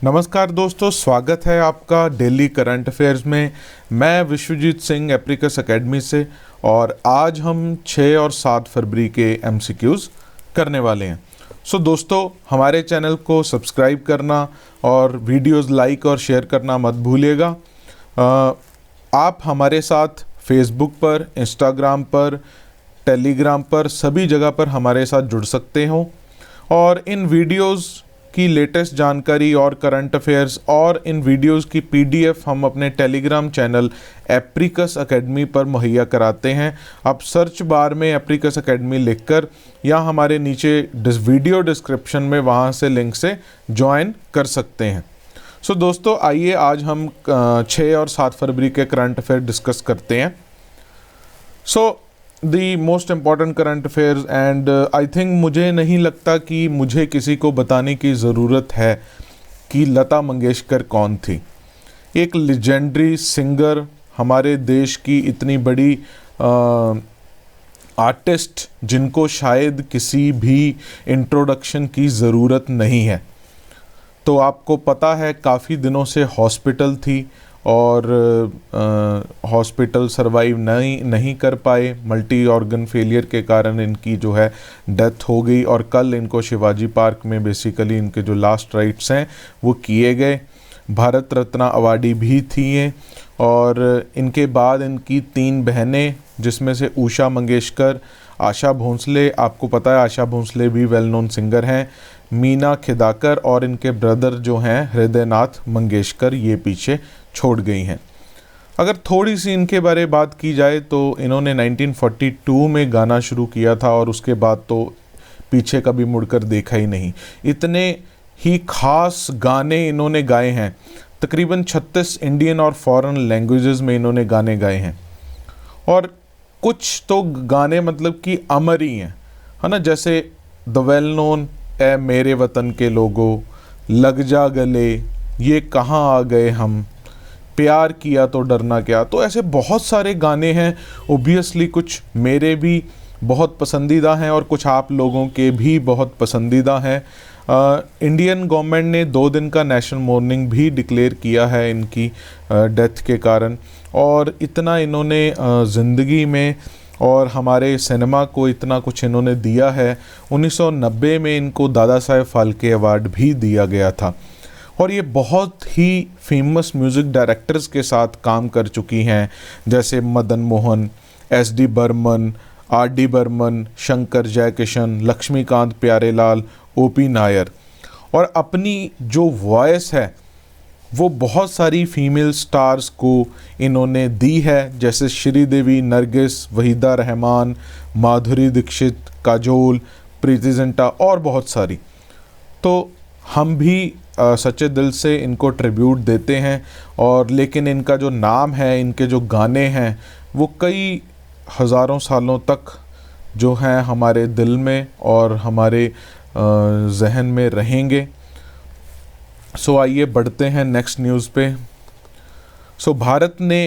नमस्कार दोस्तों, स्वागत है आपका डेली करंट अफेयर्स में। मैं विश्वजीत सिंह एप्रिकस एकेडमी से, और आज हम 6 और 7 फरवरी के एमसीक्यूज़ करने वाले हैं। दोस्तों, हमारे चैनल को सब्सक्राइब करना और वीडियोस लाइक और शेयर करना मत भूलिएगा। आप हमारे साथ फेसबुक पर, इंस्टाग्राम पर, टेलीग्राम पर, सभी जगह पर हमारे साथ जुड़ सकते हो और इन वीडियोस की लेटेस्ट जानकारी और करंट अफेयर्स और इन वीडियोस की पीडीएफ हम अपने टेलीग्राम चैनल एप्रिकस एकेडमी पर मुहैया कराते हैं। आप सर्च बार में एप्रिकस एकेडमी लिखकर या हमारे नीचे वीडियो डिस्क्रिप्शन में वहां से लिंक से ज्वाइन कर सकते हैं। दोस्तों, आइए आज हम 6 और 7 फरवरी के करंट अफेयर डिस्कस करते हैं। The most important current affairs and I think मुझे नहीं लगता कि मुझे किसी को बताने की ज़रूरत है कि लता मंगेशकर कौन थी। एक लेजेंडरी सिंगर, हमारे देश की इतनी बड़ी आर्टिस्ट जिनको शायद किसी भी इंट्रोडक्शन की ज़रूरत नहीं है। तो आपको पता है काफ़ी दिनों से हॉस्पिटल थी और हॉस्पिटल सरवाइव नहीं कर पाए। मल्टी ऑर्गन फेलियर के कारण इनकी जो है डेथ हो गई और कल इनको शिवाजी पार्क में बेसिकली इनके जो लास्ट राइट्स हैं वो किए गए। भारत रत्न अवार्डी भी थी ये, और इनके बाद इनकी 3 बहनें, जिसमें से उषा मंगेशकर, आशा भोंसले, आपको पता है आशा भोंसले भी वेल नोन सिंगर हैं, मीना खेदाकर, और इनके ब्रदर जो हैं हृदयनाथ मंगेशकर, ये पीछे छोड़ गई हैं। अगर थोड़ी सी इनके बारे बात की जाए तो इन्होंने 1942 में गाना शुरू किया था और उसके बाद तो पीछे कभी मुड़कर देखा ही नहीं। इतने ही खास गाने इन्होंने गाए हैं, तकरीबन 36 इंडियन और फॉरेन लैंग्वेजेस में इन्होंने गाने गाए हैं। और कुछ तो गाने मतलब कि अमर ही हैं, है ना, जैसे द वेल नोन ए मेरे वतन के लोगों, लग जा गले, ये कहाँ आ गए हम, प्यार किया तो डरना क्या। तो ऐसे बहुत सारे गाने हैं। ओबियसली कुछ मेरे भी बहुत पसंदीदा हैं और कुछ आप लोगों के भी बहुत पसंदीदा हैं। इंडियन गवर्नमेंट ने 2 दिन का नेशनल मॉर्निंग भी डिक्लेयर किया है इनकी डेथ के कारण। और इतना इन्होंने ज़िंदगी में और हमारे सिनेमा को इतना कुछ इन्होंने दिया है। 1990 में इनको दादा साहेब फाल्के अवार्ड भी दिया गया था। और ये बहुत ही फेमस म्यूज़िक डायरेक्टर्स के साथ काम कर चुकी हैं, जैसे मदन मोहन, एस.डी. बर्मन, आर.डी. बर्मन, शंकर जयकिशन, लक्ष्मीकांत प्यारेलाल, ओ.पी. नायर। और अपनी जो वॉइस है वो बहुत सारी फीमेल स्टार्स को इन्होंने दी है, जैसे श्रीदेवी, नरगिस, वहीदा रहमान, माधुरी दीक्षित, काजोल, प्रीति जिंटा और बहुत सारी। तो हम भी सच्चे दिल से इनको ट्रिब्यूट देते हैं। और लेकिन इनका जो नाम है, इनके जो गाने हैं, वो कई हज़ारों सालों तक जो हैं हमारे दिल में और हमारे जहन में रहेंगे। आइए बढ़ते हैं नेक्स्ट न्यूज़ पे। भारत ने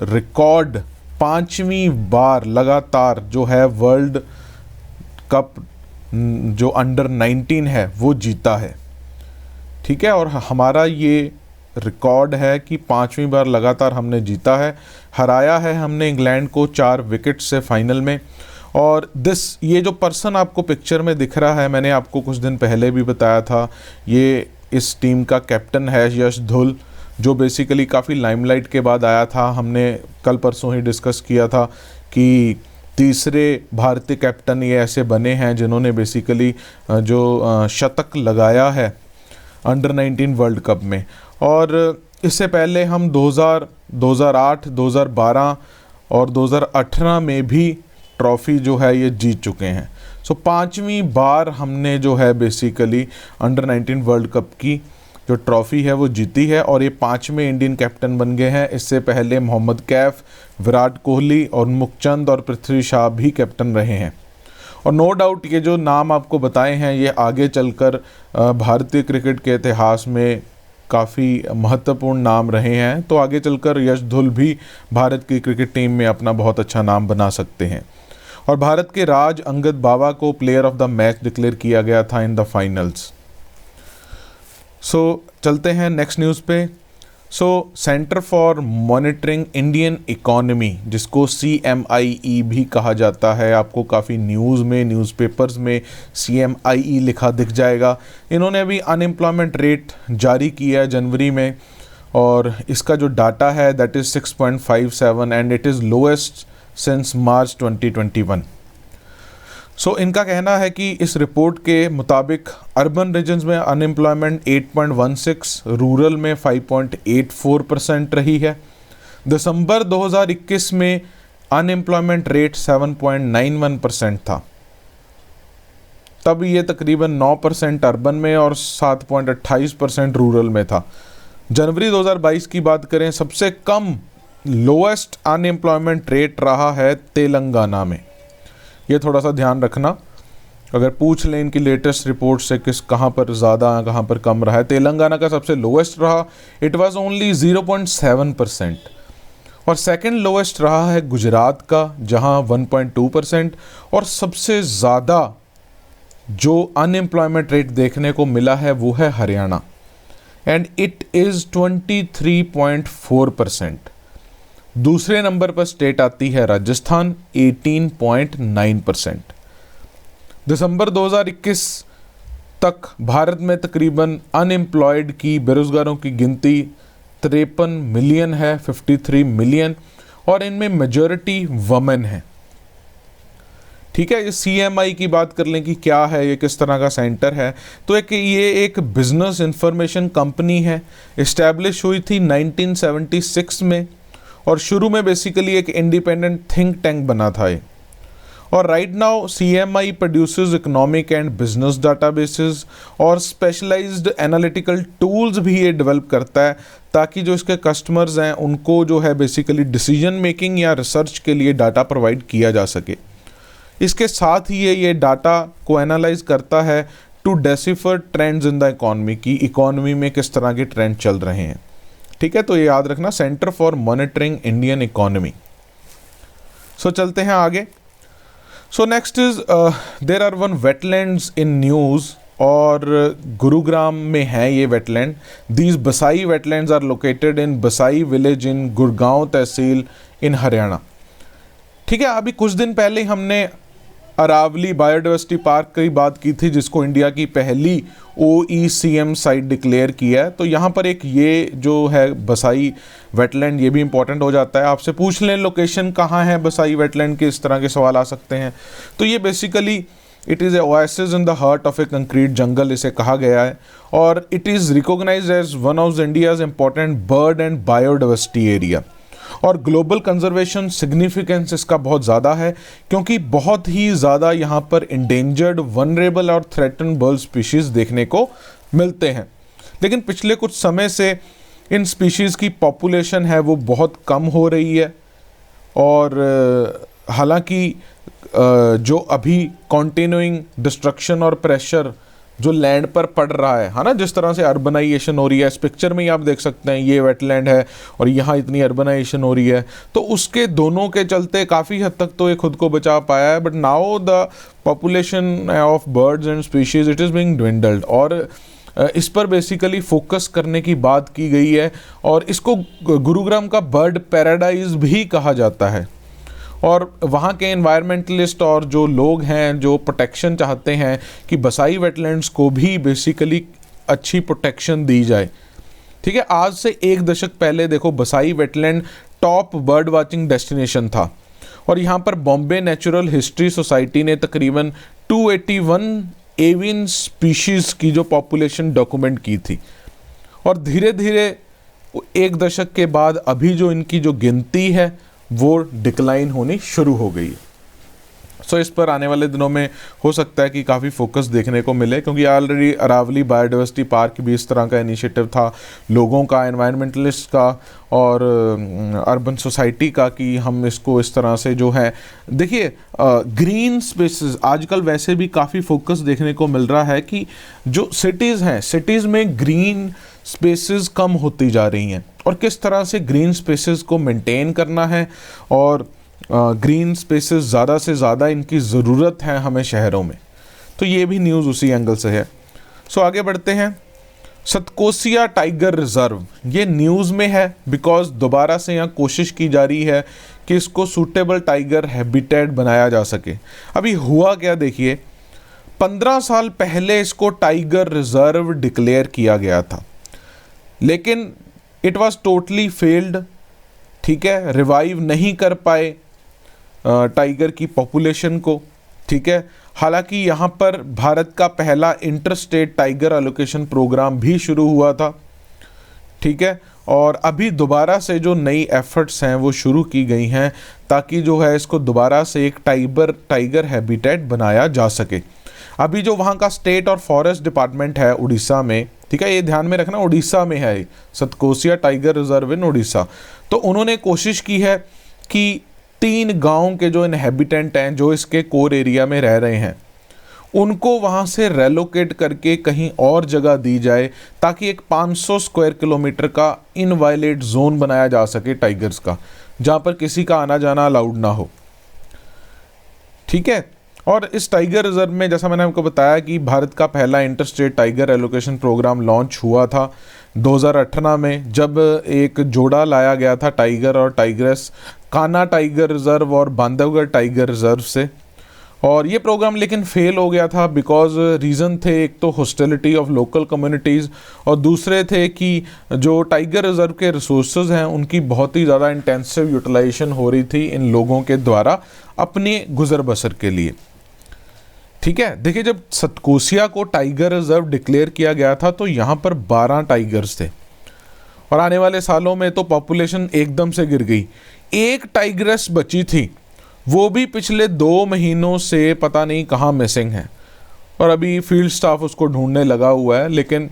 रिकॉर्ड 5वीं बार लगातार जो है वर्ल्ड कप जो अंडर 19 है वो जीता है, ठीक है। और हमारा ये रिकॉर्ड है कि 5वीं बार लगातार हमने जीता है। हराया है हमने इंग्लैंड को 4 विकेट से फाइनल में। और ये जो पर्सन आपको पिक्चर में दिख रहा है, मैंने आपको कुछ दिन पहले भी बताया था, ये इस टीम का कैप्टन है यश धुल, जो बेसिकली काफ़ी लाइमलाइट के बाद आया था। हमने कल परसों ही डिस्कस किया था कि तीसरे भारतीय कैप्टन ये ऐसे बने हैं जिन्होंने बेसिकली जो शतक लगाया है अंडर 19 वर्ल्ड कप में। और इससे पहले हम 2000, 2008, 2012 और 2018 में भी ट्रॉफ़ी जो है ये जीत चुके हैं। 5वीं बार हमने जो है बेसिकली अंडर 19 वर्ल्ड कप की जो ट्रॉफ़ी है वो जीती है, और ये 5वें इंडियन कैप्टन बन गए हैं। इससे पहले मोहम्मद कैफ, विराट कोहली और मुखचंद और पृथ्वी शॉ भी कैप्टन रहे हैं। और नो डाउट ये जो नाम आपको बताए हैं ये आगे चलकर भारतीय क्रिकेट के इतिहास में काफ़ी महत्वपूर्ण नाम रहे हैं। तो आगे चलकर यश धुल भी भारत की क्रिकेट टीम में अपना बहुत अच्छा नाम बना सकते हैं। और भारत के राज अंगद बावा को player of the match declare किया गया था इन द फाइनल्स। चलते हैं नेक्स्ट न्यूज़ पे। Centre for monitoring Indian economy, जिसको CMIE भी कहा जाता है, आपको काफ़ी न्यूज़ में, न्यूज़पेपर्स में CMIE लिखा दिख जाएगा। इन्होंने अभी अनएम्प्लॉयमेंट रेट जारी किया है जनवरी में, और इसका जो डाटा है that is 6.57 and it is lowest since मार्च 2021। इनका कहना है कि इस रिपोर्ट के मुताबिक अर्बन रीजन्स में अनएम्प्लॉयमेंट 8.16, रूरल में 5.84% रही है। दिसंबर 2021 में अनएम्प्लॉयमेंट रेट 7.91% था, तब ये तकरीबन 9% अर्बन में और 7.28% रूरल में था। जनवरी 2022 की बात करें, सबसे कम लोएस्ट अनएम्प्लॉयमेंट रेट रहा है तेलंगाना में। ये थोड़ा सा ध्यान रखना, अगर पूछ लें इनकी लेटेस्ट रिपोर्ट से कहाँ पर ज़्यादा कहाँ पर कम रहा है। तेलंगाना का सबसे लोएस्ट रहा, इट वाज ओनली 0.7%, और सेकंड लोएस्ट रहा है गुजरात का जहाँ 1.2%, और सबसे ज़्यादा जो अनएम्प्लॉयमेंट रेट देखने को मिला है वो है हरियाणा, एंड इट इज़ 23.4%। दूसरे नंबर पर स्टेट आती है राजस्थान 18.9%। दिसंबर 2021 तक भारत में तकरीबन अनएम्प्लॉयड की, बेरोज़गारों की गिनती 53 मिलियन है, 53 मिलियन, और इनमें मेजॉरिटी वुमेन है। ठीक है, ये CMI की बात कर लें कि क्या है, ये किस तरह का सेंटर है। तो ये एक बिजनेस इंफॉर्मेशन कंपनी है, इस्टेब्लिश हुई थी 1976 में, और शुरू में बेसिकली एक इंडिपेंडेंट थिंक टैंक बना था ये। और right now CMI produces economic and business databases और स्पेशलाइज्ड एनालिटिकल टूल्स भी ये डेवलप करता है, ताकि जो इसके कस्टमर्स हैं उनको जो है बेसिकली डिसीजन मेकिंग या रिसर्च के लिए डाटा प्रोवाइड किया जा सके। इसके साथ ही ये डाटा को एनालाइज करता है to decipher trends in the economy, की इकॉनमी में किस तरह के ट्रेंड चल रहे हैं। ठीक है, तो ये याद रखना, centre for monitoring Indian economy. चलते हैं आगे। Next is there are one wetlands in news, और गुरुग्राम में है ये wetland. These Basai wetlands are located in Basai village in Gurgaon tehsil in Haryana. ठीक है, अभी कुछ दिन पहले हमने अरावली बायोडाइवर्सिटी पार्क की बात की थी, जिसको इंडिया की पहली OECM साइट डिक्लेयर किया है। तो यहाँ पर एक ये जो है बसाई वेटलैंड, ये भी इंपॉर्टेंट हो जाता है। आपसे पूछ लें लोकेशन कहाँ है बसाई वेटलैंड के, इस तरह के सवाल आ सकते हैं। तो ये basically it is a oasis in the heart of a concrete jungle, इसे कहा गया है, और it is recognised as one of India's important bird and biodiversity area. और ग्लोबल कंजर्वेशन सिग्निफिकेंस इसका बहुत ज़्यादा है, क्योंकि बहुत ही ज़्यादा यहाँ पर इंडेंजर्ड, वनरेबल और थ्रेटन बर्ड स्पीशीज़ देखने को मिलते हैं। लेकिन पिछले कुछ समय से इन स्पीशीज़ की पॉपुलेशन है वो बहुत कम हो रही है, और हालांकि जो अभी कॉन्टिन्यूइंग डिस्ट्रक्शन और प्रेशर जो लैंड पर पड़ रहा है ना, जिस तरह से अर्बनाइजेशन हो रही है, इस पिक्चर में ही आप देख सकते हैं ये वेटलैंड है और यहाँ इतनी अर्बनाइजेशन हो रही है, तो उसके दोनों के चलते काफ़ी हद तक तो ये खुद को बचा पाया है। But now the population of birds and species it is being dwindled, और इस पर बेसिकली फोकस करने की बात की गई है, और इसको गुरुग्राम का बर्ड पैराडाइज भी कहा जाता है। और वहाँ के एनवायरमेंटलिस्ट और जो लोग हैं जो प्रोटेक्शन चाहते हैं कि बसाई वेटलैंड्स को भी बेसिकली अच्छी प्रोटेक्शन दी जाए। ठीक है, आज से एक दशक पहले देखो बसाई wetland top bird watching destination था, और यहाँ पर बॉम्बे नेचुरल हिस्ट्री सोसाइटी ने तकरीबन 281 एवियन स्पीशीज़ की जो पॉपुलेशन डॉक्यूमेंट की थी, और धीरे धीरे एक दशक के बाद अभी जो इनकी जो गिनती है वो डिक्लाइन होनी शुरू हो गई है। इस पर आने वाले दिनों में हो सकता है कि काफ़ी फोकस देखने को मिले, क्योंकि ऑलरेडी अरावली बायोडाइवर्सिटी पार्क भी इस तरह का इनिशिएटिव था लोगों का, एनवायरमेंटलिस्ट का और अर्बन सोसाइटी का, कि हम इसको इस तरह से जो है, देखिए ग्रीन स्पेसेस आजकल वैसे भी काफ़ी फोकस देखने को मिल रहा है कि जो सिटीज़ हैं, सिटीज़ में ग्रीन स्पेसेस कम होती जा रही हैं, और किस तरह से ग्रीन स्पेसेस को मेंटेन करना है, और ग्रीन स्पेसेस ज़्यादा से ज़्यादा इनकी ज़रूरत है हमें शहरों में। तो ये भी न्यूज़ उसी एंगल से है। आगे बढ़ते हैं। सतकोसिया टाइगर रिजर्व ये न्यूज़ में है बिकॉज दोबारा से यहाँ कोशिश की जा रही है कि इसको सूटेबल टाइगर हैबिटेट बनाया जा सके। अभी हुआ क्या देखिए, 15 साल पहले इसको टाइगर रिजर्व डिक्लेयर किया गया था, लेकिन इट वाज टोटली फेल्ड। ठीक है, रिवाइव नहीं कर पाए टाइगर की पॉपुलेशन को। ठीक है, हालांकि यहाँ पर भारत का पहला inter state tiger allocation programme भी शुरू हुआ था। ठीक है, और अभी दोबारा से जो नई एफर्ट्स हैं वो शुरू की गई हैं ताकि जो है इसको दोबारा से एक टाइगर हैबिटेट बनाया जा सके। अभी जो वहाँ का स्टेट और फॉरेस्ट डिपार्टमेंट है उड़ीसा में, ठीक है, ये ध्यान में रखना उड़ीसा में है Satkosia tiger reserve in Orissa, तो उन्होंने कोशिश की है कि 3 गांव के जो इनहेबिटेंट हैं, जो इसके कोर एरिया में रह रहे हैं, उनको वहाँ से रेलोकेट करके कहीं और जगह दी जाए ताकि एक 500 स्क्वायर किलोमीटर का इनवायलेट जोन बनाया जा सके टाइगर्स का, जहाँ पर किसी का आना जाना अलाउड ना हो। ठीक है, और इस टाइगर रिजर्व में जैसा मैंने आपको बताया कि भारत का पहला inter state tiger allocation programme launch हुआ था 2018 में, जब एक जोड़ा लाया गया था टाइगर और टाइग्रेस, कान्हा टाइगर रिजर्व और बांधवगढ़ टाइगर रिजर्व से। और ये प्रोग्राम लेकिन फेल हो गया था बिकॉज रीज़न थे, एक तो हॉस्टिलिटी ऑफ लोकल कम्युनिटीज़ और दूसरे थे कि जो टाइगर रिजर्व के रिसोर्सेज हैं उनकी बहुत ही ज़्यादा इंटेंसिव यूटिलाइजेशन हो रही थी इन लोगों के द्वारा अपने गुजर बसर के लिए। ठीक है, देखिए जब सतकोसिया को टाइगर रिजर्व डिक्लेयर किया गया था तो यहाँ पर 12 टाइगर्स थे और आने वाले सालों में तो पॉपुलेशन एकदम से गिर गई। एक टाइग्रेस बची थी, वो भी पिछले 2 महीनों से पता नहीं कहाँ मिसिंग है और अभी फील्ड स्टाफ उसको ढूंढने लगा हुआ है, लेकिन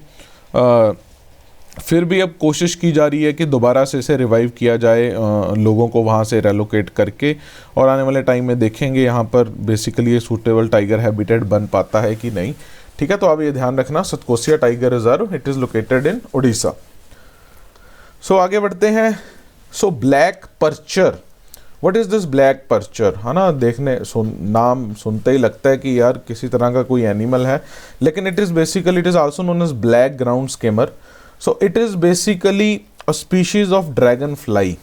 फिर भी अब कोशिश की जा रही है कि दोबारा से इसे रिवाइव किया जाए, लोगों को वहाँ से रेलोकेट करके, और आने वाले टाइम में देखेंगे यहाँ पर बेसिकली ये सूटेबल टाइगर हैबिटेट बन पाता है कि नहीं। ठीक है, तो अब ये ध्यान रखना, Satkosia tiger reserve it is located in Orissa. So आगे बढ़ते हैं। So black percher, what is this black percher, है ना, नाम सुनते ही लगता है कि यार किसी तरह का कोई एनिमल है, लेकिन it is also known as black ground skimmer. So it is basically a species of dragonfly.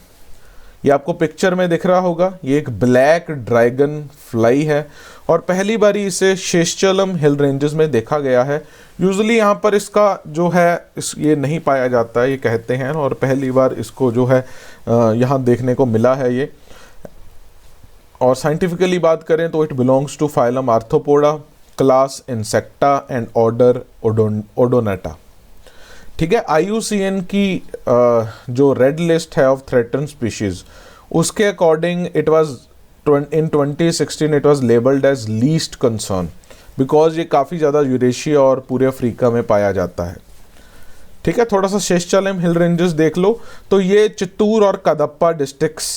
ये आपको पिक्चर में दिख रहा होगा, ये एक ब्लैक ड्रैगन फ्लाई है और पहली बारी इसे शेषचलम हिल रेंजेस में देखा गया है। यूजुअली यहाँ पर इसका जो है ये नहीं पाया जाता है, ये कहते हैं, और पहली बार इसको जो है यहाँ देखने को मिला है ये। और साइंटिफिकली बात करें तो it belongs to phylum Arthropoda, class Insecta and order Odonata. ठीक है, IUCN की जो रेड लिस्ट है ऑफ थ्रेटन स्पीशीज, उसके according it was in 2016 it was labelled as least concern because ये काफ़ी ज़्यादा यूरेशिया और पूरे अफ्रीका में पाया जाता है। ठीक है, थोड़ा सा शेषचलम हिल रेंजेस देख लो तो ये चित्तूर और कदप्पा डिस्ट्रिक्ट्स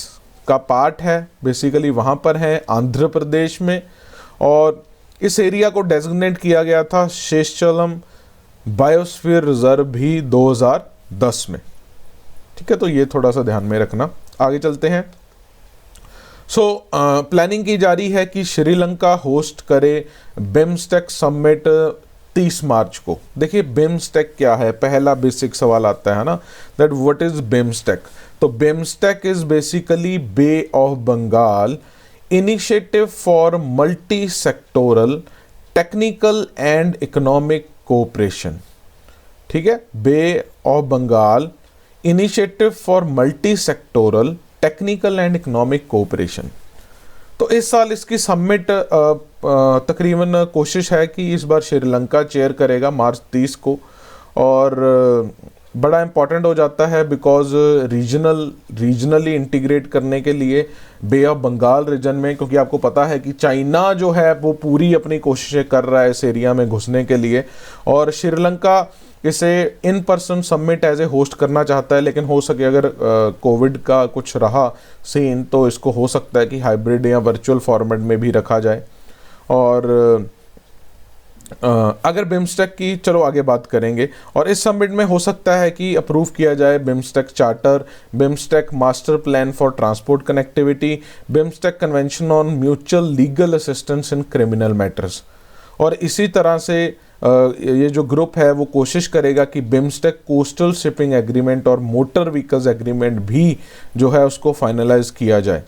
का पार्ट है, बेसिकली वहाँ पर है आंध्र प्रदेश में, और इस एरिया को डेजिग्नेट किया गया था शेषचलम बायोस्फीयर रिजर्व भी 2010 में। ठीक है, तो ये थोड़ा सा ध्यान में रखना। आगे चलते हैं। सो प्लानिंग की जा रही है कि श्रीलंका होस्ट करे बिम्स्टेक समिट 30 मार्च को। देखिए बिम्स्टेक क्या है, पहला बेसिक सवाल आता है ना, दैट व्हाट इज बिम्स्टेक। तो BIMSTEC is basically Bay of Bengal initiative for multi sectoral technical and economic cooperation. ठीक है, Bay of Bengal initiative for multi sectoral technical and economic cooperation. तो इस साल इसकी समिट तकरीबन कोशिश है कि इस बार श्रीलंका चेयर करेगा मार्च 30 को, और बड़ा इंपॉर्टेंट हो जाता है बिकॉज रीजनली इंटीग्रेट करने के लिए बे ऑफ बंगाल रीजन में, क्योंकि आपको पता है कि चाइना जो है वो पूरी अपनी कोशिशें कर रहा है इस एरिया में घुसने के लिए, और श्रीलंका इसे in person summit as a host करना चाहता है, लेकिन हो सके अगर कोविड का कुछ रहा सीन तो इसको हो सकता है कि हाइब्रिड या वर्चुअल फॉर्मेट में भी रखा जाए। और अगर बिम्स्टेक की चलो आगे बात करेंगे, और इस समिट में हो सकता है कि अप्रूव किया जाए BIMSTEC charter, BIMSTEC master plan for transport connectivity, BIMSTEC convention on mutual legal assistance in criminal matters, और इसी तरह से ये जो ग्रुप है वो कोशिश करेगा कि बिम्स्टेक कोस्टल शिपिंग एग्रीमेंट और मोटर व्हीकल्स एग्रीमेंट भी जो है उसको फाइनलाइज किया जाए।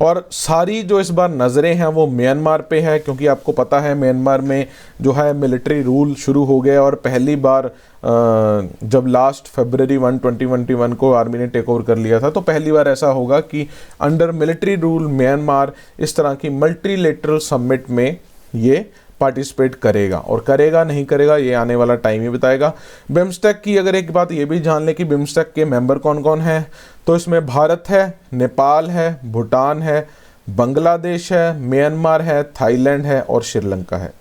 और सारी जो इस बार नज़रें हैं वो म्यांमार पे है, क्योंकि आपको पता है म्यांमार में जो है मिलिट्री रूल शुरू हो गया और पहली बार जब लास्ट फरवरी 1, 2021 को आर्मी ने टेक ओवर कर लिया था, तो पहली बार ऐसा होगा कि अंडर मिलिट्री रूल म्यांमार इस तरह की मल्टीलेटरल समिट में ये पार्टिसिपेट करेगा। और करेगा नहीं करेगा ये आने वाला टाइम ही बताएगा। बिम्स्टेक की अगर एक बात ये भी जान लें कि बिम्स्टेक के मेंबर कौन कौन हैं, तो इसमें भारत है, नेपाल है, भूटान है, बांग्लादेश है, म्यांमार है, थाईलैंड है और श्रीलंका है।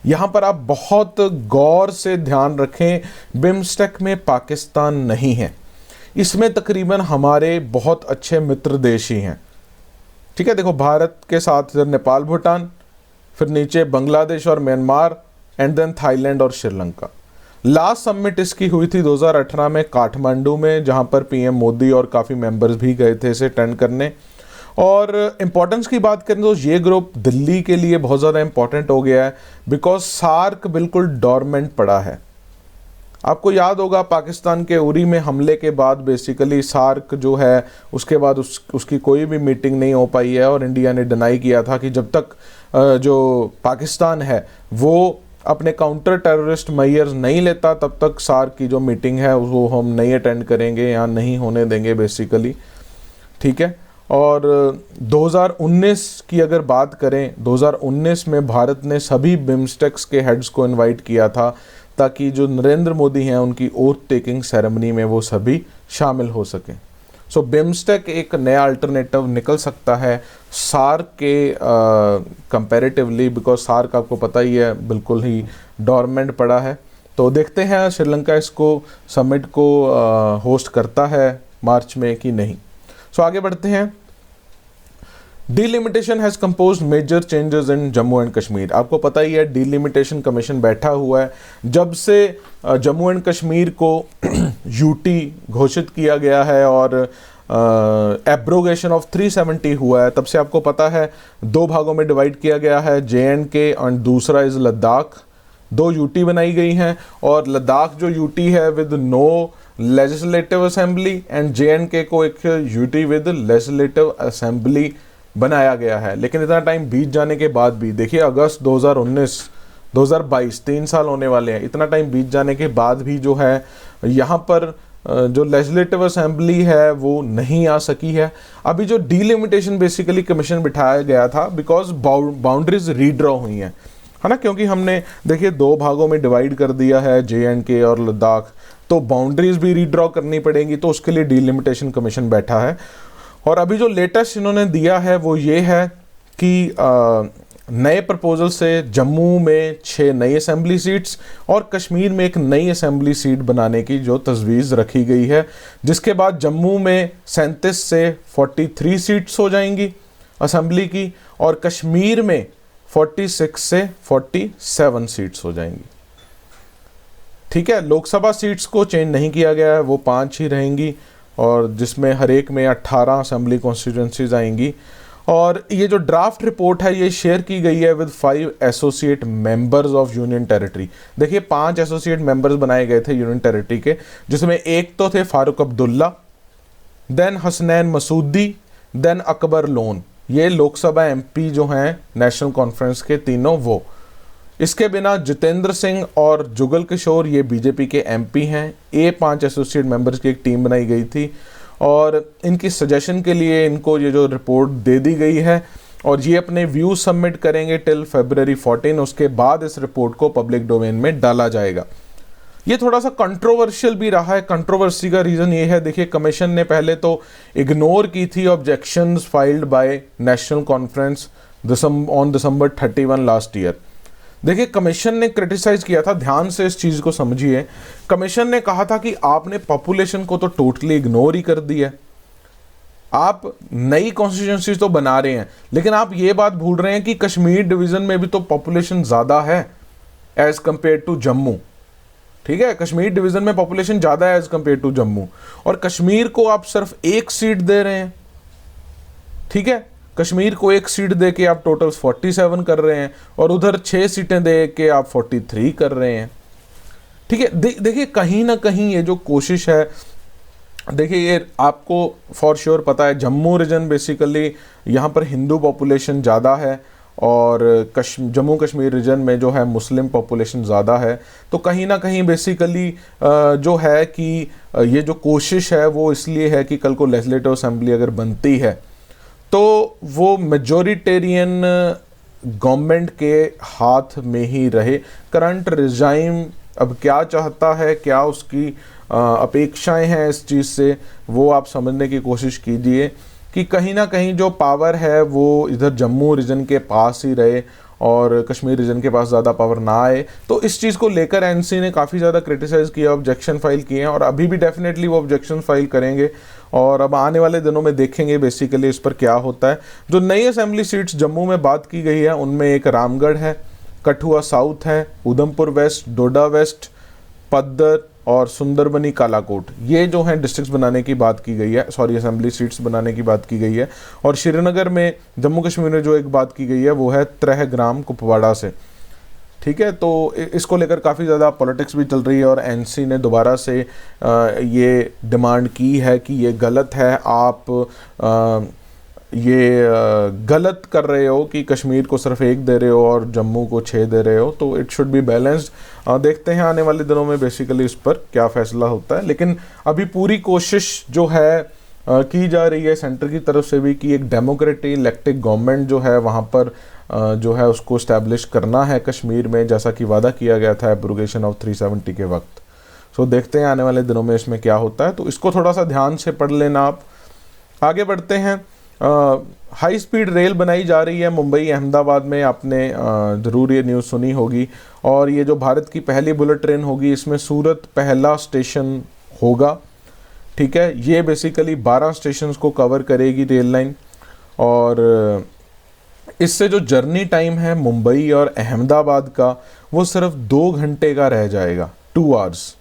यहाँ पर आप बहुत गौर से ध्यान रखें, बिम्स्टेक में पाकिस्तान नहीं है, इसमें तकरीबन हमारे बहुत अच्छे मित्र देश ही हैं। ठीक है, देखो भारत के साथ इधर नेपाल, भूटान, फिर नीचे बांग्लादेश और म्यांमार, एंड देन थाईलैंड और श्रीलंका। लास्ट समिट इसकी हुई थी 2018 में काठमांडू में, जहां पर पीएम मोदी और काफ़ी मेंबर्स भी गए थे इसे अटेंड करने। और इम्पोर्टेंस की बात करें तो ये ग्रुप दिल्ली के लिए बहुत ज़्यादा इम्पोर्टेंट हो गया है, बिकॉज सार्क बिल्कुल डोरमेंट पड़ा है। आपको याद होगा पाकिस्तान के उरी में हमले के बाद बेसिकली सार्क जो है उसके बाद उसकी कोई भी मीटिंग नहीं हो पाई है, और इंडिया ने डिनाई किया था कि जब तक जो पाकिस्तान है वो अपने काउंटर टेररिस्ट मेजर्स नहीं लेता तब तक सार्क की जो मीटिंग है वो हम नहीं अटेंड करेंगे या नहीं होने देंगे बेसिकली। ठीक है, और 2019 की अगर बात करें, 2019 में भारत ने सभी बिम्स्टेक्स के हेड्स को इनवाइट किया था ताकि जो नरेंद्र मोदी हैं उनकी ओथ टेकिंग सेरेमनी में वो सभी शामिल हो सकें। सो बिम्स्टेक एक नया अल्टरनेटिव निकल सकता है सार्क के कंपैरेटिवली, बिकॉज सार्क आपको पता ही है बिल्कुल ही डोरमेंट पड़ा है। तो देखते हैं श्रीलंका इसको समिट को होस्ट करता है मार्च में कि नहीं। सो आगे बढ़ते हैं। Delimitation has composed major changes in Jammu and Kashmir. आपको पता ही है डीलिमिटेशन कमीशन बैठा हुआ है जब से जम्मू एंड कश्मीर को यूटी घोषित किया गया है और एब्रोगेशन ऑफ 370 हुआ है, तब से आपको पता है दो भागों में डिवाइड किया गया है, JNK एंड दूसरा इज़ लद्दाख। दो यूटी बनाई गई हैं और लद्दाख जो यूटी है with no legislative assembly and JNK को एक यूटी विद लेजिस्लेटिव असेंबली बनाया गया है। लेकिन इतना टाइम बीत जाने के बाद भी, देखिए अगस्त 2019 2022 3 साल होने वाले हैं, इतना टाइम बीत जाने के बाद भी जो है यहाँ पर जो लेजिस्लेटिव असेंबली है वो नहीं आ सकी है। अभी जो डीलिमिटेशन बेसिकली कमीशन बिठाया गया था बिकॉज बाउंड्रीज रीड्रॉ हुई हैं, है ना, क्योंकि हमने देखिए दो भागों में डिवाइड कर दिया है JNK और लद्दाख, तो बाउंड्रीज भी रीड्रॉ करनी पड़ेंगी, तो उसके लिए डीलिमिटेशन कमीशन बैठा है। और अभी जो लेटेस्ट इन्होंने दिया है वो ये है कि नए प्रपोजल से जम्मू में 6 नई असेंबली सीट्स और कश्मीर में एक नई असेंबली सीट बनाने की जो तजवीज़ रखी गई है, जिसके बाद जम्मू में 37 से 43 सीट्स हो जाएंगी असेंबली की और कश्मीर में 46 से 47 सीट्स हो जाएंगी। ठीक है, लोकसभा सीट्स को चेंज नहीं किया गया है, वो 5 ही रहेंगी और जिसमें हर एक में 18 असेंबली कॉन्स्टिट्यूंसीज आएंगी। और ये जो ड्राफ्ट रिपोर्ट है ये शेयर की गई है with 5 associate members of union territory. देखिए 5 एसोसिएट मेंबर्स बनाए गए थे यूनियन टेरिटरी के, जिसमें एक तो थे फारूक अब्दुल्ला, देन हसनैन मसूदी, देन अकबर लोन, ये लोकसभा MP जो हैं नेशनल कॉन्फ्रेंस के तीनों वो। इसके बिना जितेंद्र सिंह और जुगल किशोर ये BJP के MP हैं। 5 एसोसिएट मेंबर्स की एक टीम बनाई गई थी और इनकी सजेशन के लिए इनको ये जो रिपोर्ट दे दी गई है और ये अपने व्यू सबमिट करेंगे टिल February 14। उसके बाद इस रिपोर्ट को पब्लिक डोमेन में डाला जाएगा। ये थोड़ा सा कंट्रोवर्शियल भी रहा है। कंट्रोवर्सी का रीज़न ये है, देखिए कमीशन ने पहले तो इग्नोर की थी objections filed by national conference on December 31 last year. देखिए कमीशन ने क्रिटिसाइज किया था, ध्यान से इस चीज़ को समझिए। कमीशन ने कहा था कि आपने पॉपुलेशन को तो टोटली इग्नोर ही कर दिया, आप नई कॉन्स्टिट्यूंसी तो बना रहे हैं लेकिन आप ये बात भूल रहे हैं कि कश्मीर डिवीज़न में भी तो पॉपुलेशन ज़्यादा है एज़ कम्पेयर टू जम्मू। ठीक है, कश्मीर डिवीज़न में पॉपुलेशन ज़्यादा है एज़ कम्पेयर टू जम्मू, और कश्मीर को आप सिर्फ 1 सीट दे रहे हैं। ठीक है, कश्मीर को एक सीट दे के आप टोटल 47 कर रहे हैं और उधर 6 सीटें दे के आप 43 कर रहे हैं। ठीक है, देखिए कहीं ना कहीं ये जो कोशिश है, देखिए ये आपको फॉर श्योर पता है, जम्मू रीजन बेसिकली यहाँ पर हिंदू पॉपुलेशन ज़्यादा है और जम्मू कश्मीर रीजन में जो है मुस्लिम पॉपुलेशन ज़्यादा है। तो कहीं ना कहीं बेसिकली जो है कि ये जो कोशिश है वो इसलिए है कि कल को लेजिस्लेटिव असेंबली अगर बनती है तो वो मेजॉरिटेरियन गवर्नमेंट के हाथ में ही रहे। करंट रिजाइम अब क्या चाहता है, क्या उसकी अपेक्षाएं हैं इस चीज़ से, वो आप समझने की कोशिश कीजिए कि कहीं ना कहीं जो पावर है वो इधर जम्मू रीजन के पास ही रहे और कश्मीर रीजन के पास ज़्यादा पावर ना आए। तो इस चीज़ को लेकर एनसी ने काफ़ी ज़्यादा क्रिटिसाइज़ किया, ऑब्जेक्शन फाइल किए हैं और अभी भी डेफिनेटली वो ऑब्जेक्शन फाइल करेंगे और अब आने वाले दिनों में देखेंगे बेसिकली इस पर क्या होता है। जो नई असेंबली सीट्स जम्मू में बात की गई है उनमें एक रामगढ़ है, कठुआ साउथ है, उधमपुर वेस्ट, डोडा वेस्ट, पद्दर और सुंदरबनी कालाकोट, ये जो हैं डिस्ट्रिक्ट्स बनाने की बात की गई है, सॉरी असेंबली सीट्स बनाने की बात की गई है। और श्रीनगर में जम्मू कश्मीर में जो एक बात की गई है वो है त्रहग्राम कुपवाड़ा से। ठीक है, तो इसको लेकर काफ़ी ज़्यादा पॉलिटिक्स भी चल रही है और एनसी ने दोबारा से ये डिमांड की है कि ये गलत है, आप ये गलत कर रहे हो कि कश्मीर को सिर्फ 1 दे रहे हो और जम्मू को 6 दे रहे हो, तो इट शुड बी बैलेंस्ड। देखते हैं आने वाले दिनों में बेसिकली इस पर क्या फैसला होता है। लेकिन अभी पूरी कोशिश जो है की जा रही है सेंटर की तरफ से भी कि एक डेमोक्रेटिक इलेक्टेड गवर्नमेंट जो है वहाँ पर जो है उसको इस्टेब्लिश करना है कश्मीर में, जैसा कि वादा किया गया था एब्रोगेशन ऑफ 370 के वक्त। सो देखते हैं आने वाले दिनों में इसमें क्या होता है, तो इसको थोड़ा सा ध्यान से पढ़ लेना आप। आगे बढ़ते हैं। हाई स्पीड रेल बनाई जा रही है मुंबई अहमदाबाद में, आपने ज़रूर ये न्यूज़ सुनी होगी। और ये जो भारत की पहली बुलेट ट्रेन होगी इसमें सूरत पहला स्टेशन होगा। ठीक है, ये बेसिकली 12 स्टेशंस को कवर करेगी रेल लाइन और इससे जो जर्नी टाइम है मुंबई और अहमदाबाद का वो सिर्फ 2 घंटे का रह जाएगा, 2 आवर्स।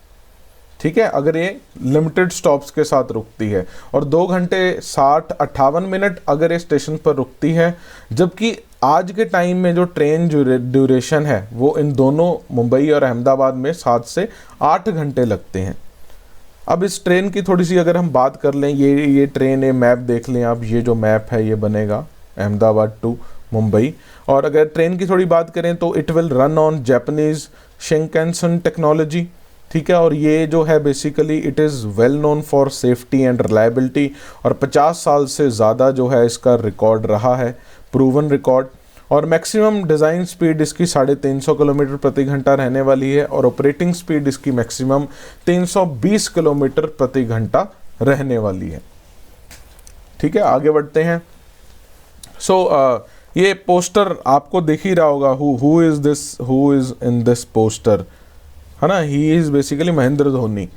ठीक है, अगर ये लिमिटेड स्टॉप्स के साथ रुकती है और 2 घंटे 58 मिनट अगर ये स्टेशन पर रुकती है, जबकि आज के टाइम में जो ट्रेन ड्यूरेशन है वो इन दोनों मुंबई और अहमदाबाद में 7 से 8 घंटे लगते हैं। अब इस ट्रेन की थोड़ी सी अगर हम बात कर लें, ये ट्रेन, ये मैप देख लें आप, ये जो मैप है ये बनेगा अहमदाबाद टू मुंबई। और अगर ट्रेन की थोड़ी बात करें तो it will run on Japanese Shinkansen technology. ठीक है, और ये जो है basically it is well known for safety and reliability और 50 साल से ज़्यादा जो है इसका रिकॉर्ड रहा है, प्रूवन रिकॉर्ड। और मैक्सिमम डिज़ाइन स्पीड इसकी 350 किलोमीटर प्रति घंटा रहने वाली है और ऑपरेटिंग स्पीड इसकी मैक्सिमम 320 किलोमीटर प्रति घंटा रहने वाली है। ठीक है, आगे बढ़ते हैं। ये पोस्टर आपको दिख ही रहा होगा, who is in this poster, है ना, he is basically Mahendra Dhoni.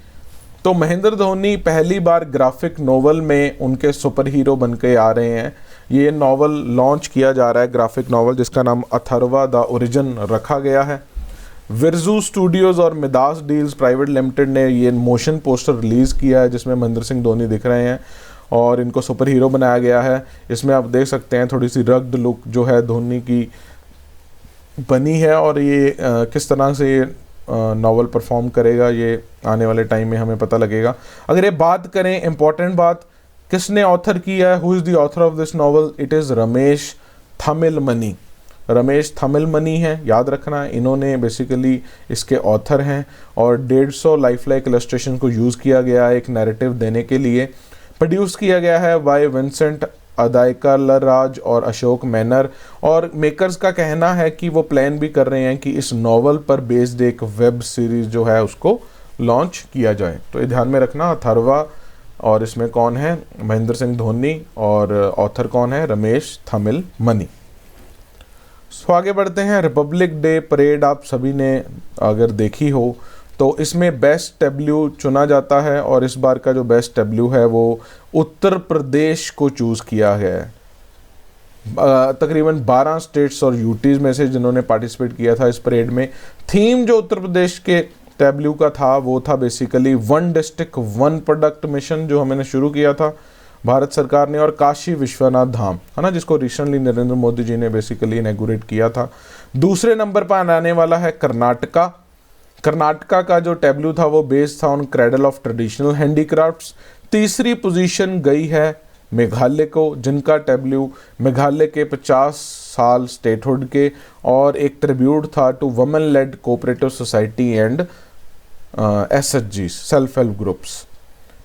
तो महेंद्र धोनी पहली बार ग्राफिक नोवेल में उनके सुपर हीरो बन के आ रहे हैं। ये नॉवल लॉन्च किया जा रहा है, ग्राफिक नॉवल, जिसका नाम अथर्वा द ओरिजिन रखा गया है। विरजू स्टूडियोज़ और मिदास डील्स प्राइवेट लिमिटेड ने ये मोशन पोस्टर रिलीज़ किया है जिसमें महेंद्र सिंह धोनी दिख रहे हैं और इनको सुपर हीरो बनाया गया है। इसमें आप देख सकते हैं थोड़ी सी रग्ड लुक जो है धोनी की बनी है और ये किस तरह से ये नॉवल परफॉर्म करेगा ये आने वाले टाइम में हमें पता लगेगा। अगर ये बात करें इम्पॉर्टेंट बात, किसने ऑथर किया है, who is the author of this novel, it is Ramesh Thamilmani. Ramesh Thamilmani है, याद रखना, इन्होंने बेसिकली इसके ऑथर हैं और 150 लाइफ लाइक इलस्ट्रेशन को यूज़ किया गया है एक नैरेटिव देने के लिए। प्रोड्यूस किया गया है बाय विंसेंट अदायकालराज और अशोक मैनर और मेकर्स का कहना है कि वो प्लान भी कर रहे हैं कि इस नॉवल पर बेस्ड एक वेब सीरीज़ जो है उसको लॉन्च किया जाए। तो ये ध्यान में रखना, अथर्वा, और इसमें कौन है, महेंद्र सिंह धोनी, और ऑथर कौन है, रमेश थमिलमनी। सो आगे बढ़ते हैं। रिपब्लिक डे परेड आप सभी ने अगर देखी हो तो इसमें बेस्ट डब्ल्यू चुना जाता है और इस बार का जो बेस्ट डब्ल्यू है वो उत्तर प्रदेश को चूज़ किया गया है। तकरीबन 12 स्टेट्स और यूटीज़ में से जिन्होंने पार्टिसिपेट किया था इस परेड में। थीम जो उत्तर प्रदेश के डब्ल्यू का था वो था बेसिकली 1 डिस्ट्रिक्ट 1 प्रोडक्ट मिशन, जो हमने शुरू किया था भारत सरकार ने, और काशी विश्वनाथ धाम, है ना, जिसको रिसेंटली नरेंद्र मोदी जी ने बेसिकली इनॉग्रेट किया था। दूसरे नंबर पर आने वाला है कर्नाटका। कर्नाटका का जो टैब्लू था वो बेस्ड था on cradle of traditional handicrafts. तीसरी पोजीशन गई है मेघालय को, जिनका टैब्लू मेघालय के 50 साल स्टेटहुड के और एक ट्रिब्यूट था to women led cooperative society and SHG self help groups.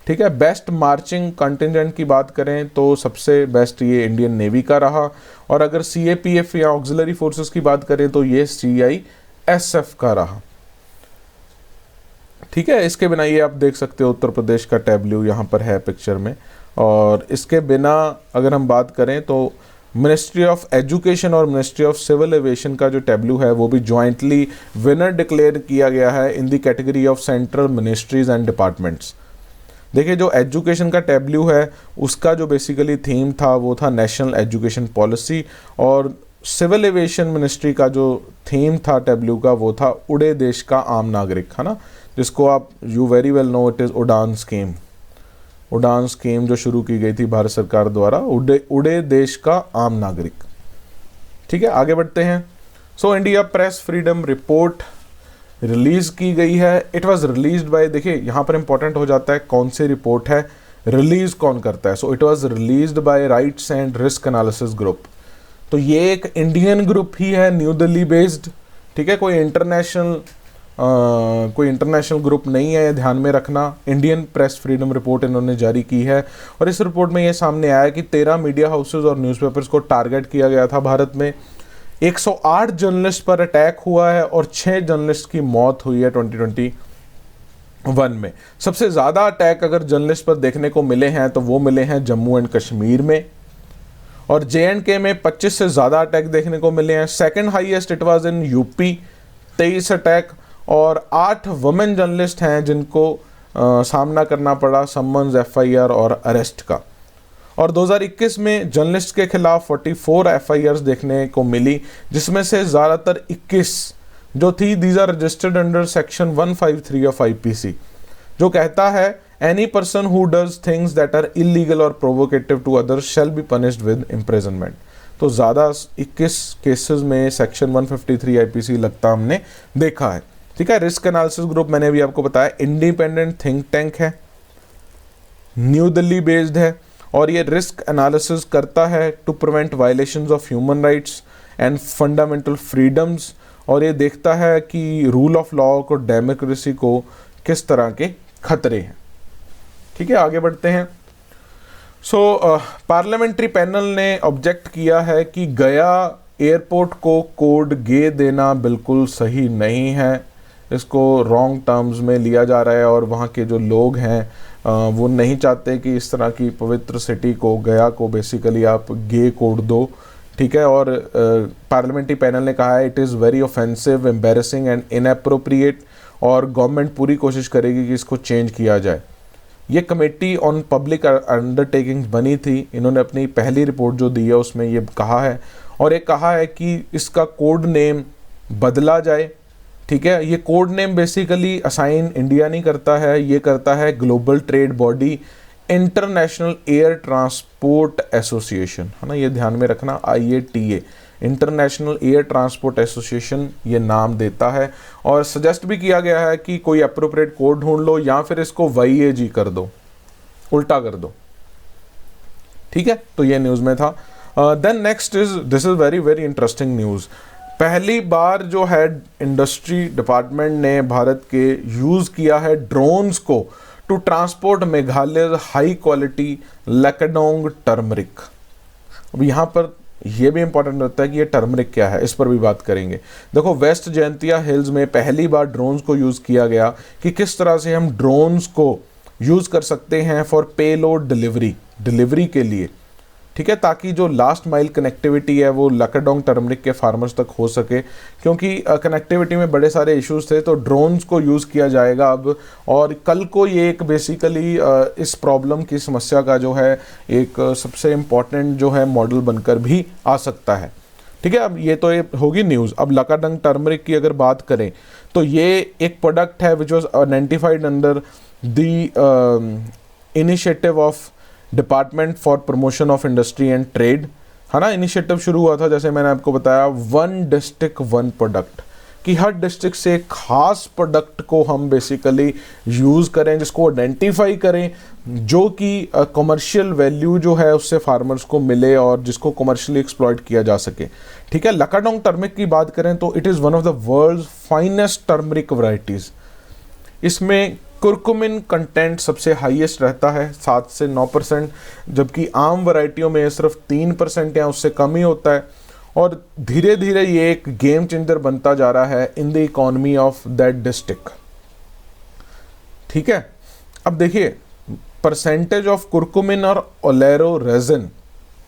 ठीक है, बेस्ट मार्चिंग कंटिजेंट की बात करें तो सबसे बेस्ट ये इंडियन नेवी का रहा, और अगर CAPF या ऑक्सिलरी फोर्सेस की बात करें तो ये CISF का रहा। ठीक है, इसके बिना ये आप देख सकते हो उत्तर प्रदेश का टैब्लू यहाँ पर है पिक्चर में। और इसके बिना अगर हम बात करें तो मिनिस्ट्री ऑफ एजुकेशन और मिनिस्ट्री ऑफ सिविल एविएशन का जो टैब्लू है वो भी जॉइंटली विनर डिक्लेयर किया गया है in the category of central ministries and departments. देखिए, जो एजुकेशन का टैब्लू है उसका जो बेसिकली थीम था वो था नेशनल एजुकेशन पॉलिसी, और सिविल एविएशन मिनिस्ट्री का जो थीम था टैब्लू का वो था उड़े देश का आम नागरिक, है ना, जिसको आप you very well know it is Udaan scheme. Udaan scheme जो शुरू की गई थी भारत सरकार द्वारा, उड़े देश का आम नागरिक। ठीक है, आगे बढ़ते हैं। So India press freedom report release की गई है। इट वाज रिलीज्ड बाय, देखिए यहाँ पर इंपॉर्टेंट हो जाता है कौन सी रिपोर्ट है, रिलीज कौन करता है। So it was released by rights and risk analysis group. तो ये एक इंडियन ग्रुप ही है, न्यू दिल्ली बेस्ड। ठीक है, कोई इंटरनेशनल ग्रुप नहीं है, ये ध्यान में रखना। इंडियन प्रेस फ्रीडम रिपोर्ट इन्होंने जारी की है, और इस रिपोर्ट में ये सामने आया कि 13 मीडिया हाउसेज और न्यूज़पेपर्स को टारगेट किया गया था भारत में। 108 जर्नलिस्ट पर अटैक हुआ है और 6 जर्नलिस्ट की मौत हुई है 2021 में। सबसे ज़्यादा अटैक अगर जर्नलिस्ट पर देखने को मिले हैं तो वो मिले हैं जम्मू एंड कश्मीर में, और JNK में 25 से ज़्यादा अटैक देखने को मिले हैं। Second highest it was in UP, 23 attack, और 8 वुमेन जर्नलिस्ट हैं जिनको सामना करना पड़ा समन्स, FIR और अरेस्ट का। और 2021 में जर्नलिस्ट के खिलाफ 44 FIRs देखने को मिली, जिसमें से ज़्यादातर 21 जो थी these are registered under section 153 of IPC, जो कहता है any person who does things that are illegal और provocative to others shall be punished with imprisonment. तो ज़्यादा 21 केसेस में सेक्शन 153 IPC लगता हमने देखा है। ठीक है, रिस्क एनालिसिस ग्रुप मैंने भी आपको बताया इंडिपेंडेंट थिंक टैंक है, न्यू दिल्ली बेस्ड है, और ये रिस्क एनालिसिस करता है to prevent violations of human rights and fundamental freedoms, और ये देखता है कि रूल ऑफ लॉ को, डेमोक्रेसी को किस तरह के खतरे हैं। ठीक है, आगे बढ़ते हैं। पार्लियामेंट्री पैनल ने ऑब्जेक्ट किया है कि गया एयरपोर्ट को कोड गे देना बिल्कुल सही नहीं है, इसको रॉन्ग टर्म्स में लिया जा रहा है, और वहाँ के जो लोग हैं वो नहीं चाहते कि इस तरह की पवित्र सिटी को, गया को बेसिकली आप गे कोड दो। ठीक है, और पार्लियामेंट्री पैनल ने कहा है it is very offensive, embarrassing and inappropriate, और गवर्नमेंट पूरी कोशिश करेगी कि इसको चेंज किया जाए। ये कमेटी ऑन पब्लिक अंडरटेकिंग्स बनी थी, इन्होंने अपनी पहली रिपोर्ट जो दी है उसमें ये कहा है, और ये कहा है कि इसका कोड नेम बदला जाए। ठीक है, ये code name basically assign India नहीं करता है, ये करता है global trade body international air transport association, है ना, ये ध्यान में रखना, IATA international air transport association ये नाम देता है। और सजेस्ट भी किया गया है कि कोई अप्रोप्रिएट कोड ढूंढ लो या फिर इसको YAG कर दो, उल्टा कर दो। ठीक है, तो ये न्यूज़ में था। Then next is, this is very very interesting news. पहली बार जो है इंडस्ट्री डिपार्टमेंट ने भारत के यूज़ किया है ड्रोन्स को to transport Meghalaya high quality Lakadong turmeric. अब यहाँ पर यह भी इंपॉर्टेंट होता है कि ये टर्मरिक क्या है, इस पर भी बात करेंगे। देखो, वेस्ट जयंतिया हिल्स में पहली बार ड्रोन्स को यूज़ किया गया कि किस तरह से हम ड्रोन्स को यूज़ कर सकते हैं फॉर पेलोड डिलीवरी के लिए। ठीक है, ताकि जो लास्ट माइल कनेक्टिविटी है वो लैकेडोंग टर्मरिक के फार्मर्स तक हो सके, क्योंकि कनेक्टिविटी में बड़े सारे इश्यूज थे। तो ड्रोन्स को यूज़ किया जाएगा अब, और कल को ये एक बेसिकली इस प्रॉब्लम की समस्या का जो है एक सबसे इम्पॉर्टेंट जो है मॉडल बनकर भी आ सकता है। ठीक है, अब ये तो ये होगी न्यूज़। अब लैकेडोंग टर्मरिक की अगर बात करें तो ये एक प्रोडक्ट है which was identified under the initiative of department for promotion of industry and trade, है ना, इनिशिएटिव शुरू हुआ था, जैसे मैंने आपको बताया, वन डिस्ट्रिक्ट वन प्रोडक्ट, कि हर डिस्ट्रिक्ट से एक खास प्रोडक्ट को हम बेसिकली यूज़ करें, जिसको आइडेंटिफाई करें, जो कि कमर्शियल वैल्यू जो है उससे फार्मर्स को मिले और जिसको कमर्शियली एक्सप्लॉइट किया जा सके। ठीक है, लकाडोंग टर्मरिक की बात करें तो it is one of the world's finest turmeric varieties. इसमें कुरकुमिन कंटेंट सबसे हाईएस्ट रहता है, 7 से 9%, जबकि आम वैरायटियों में सिर्फ 3% या उससे कम ही होता है। और धीरे धीरे ये एक गेम चेंजर बनता जा रहा है in the economy of that district. ठीक है, अब देखिए परसेंटेज ऑफ कुरकुमिन और ओलेरो रेजिन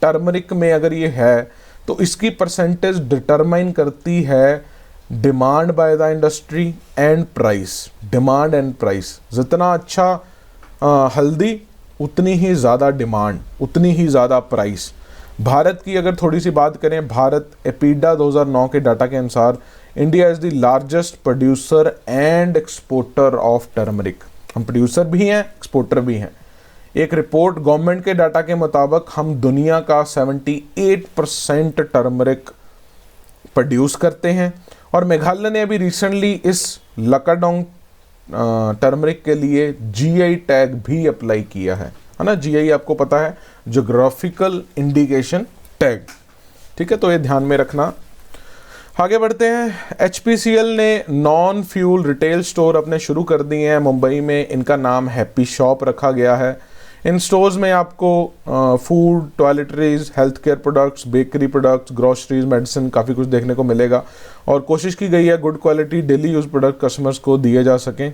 टर्मरिक में अगर ये है तो इसकी परसेंटेज डिटरमाइन करती है demand by the industry and price. Demand and price, जितना अच्छा हल्दी उतनी ही ज़्यादा डिमांड, उतनी ही ज़्यादा प्राइस। भारत की अगर थोड़ी सी बात करें, भारत एपीडा 2009 के डाटा के अनुसार India is the largest producer and exporter of turmeric. हम प्रोड्यूसर भी हैं, एक्सपोर्टर भी हैं। एक रिपोर्ट गवर्नमेंट के डाटा के मुताबिक हम दुनिया का 78% टर्मरिक प्रोड्यूस करते हैं। और मेघालय ने अभी रिसेंटली इस लकाडोंग टर्मरिक के लिए जीआई टैग भी अप्लाई किया है ना। जीआई आपको पता है, ज्योग्राफिकल इंडिकेशन टैग। ठीक है, तो ये ध्यान में रखना। आगे बढ़ते हैं। एचपीसीएल ने नॉन फ्यूल रिटेल स्टोर अपने शुरू कर दिए हैं मुंबई में। इनका नाम हैप्पी शॉप रखा गया है। इन स्टोर्स में आपको food, toiletries, health care products, bakery products, groceries, medicine, काफ़ी कुछ देखने को मिलेगा। और कोशिश की गई है good quality daily use product customers को दिए जा सकें।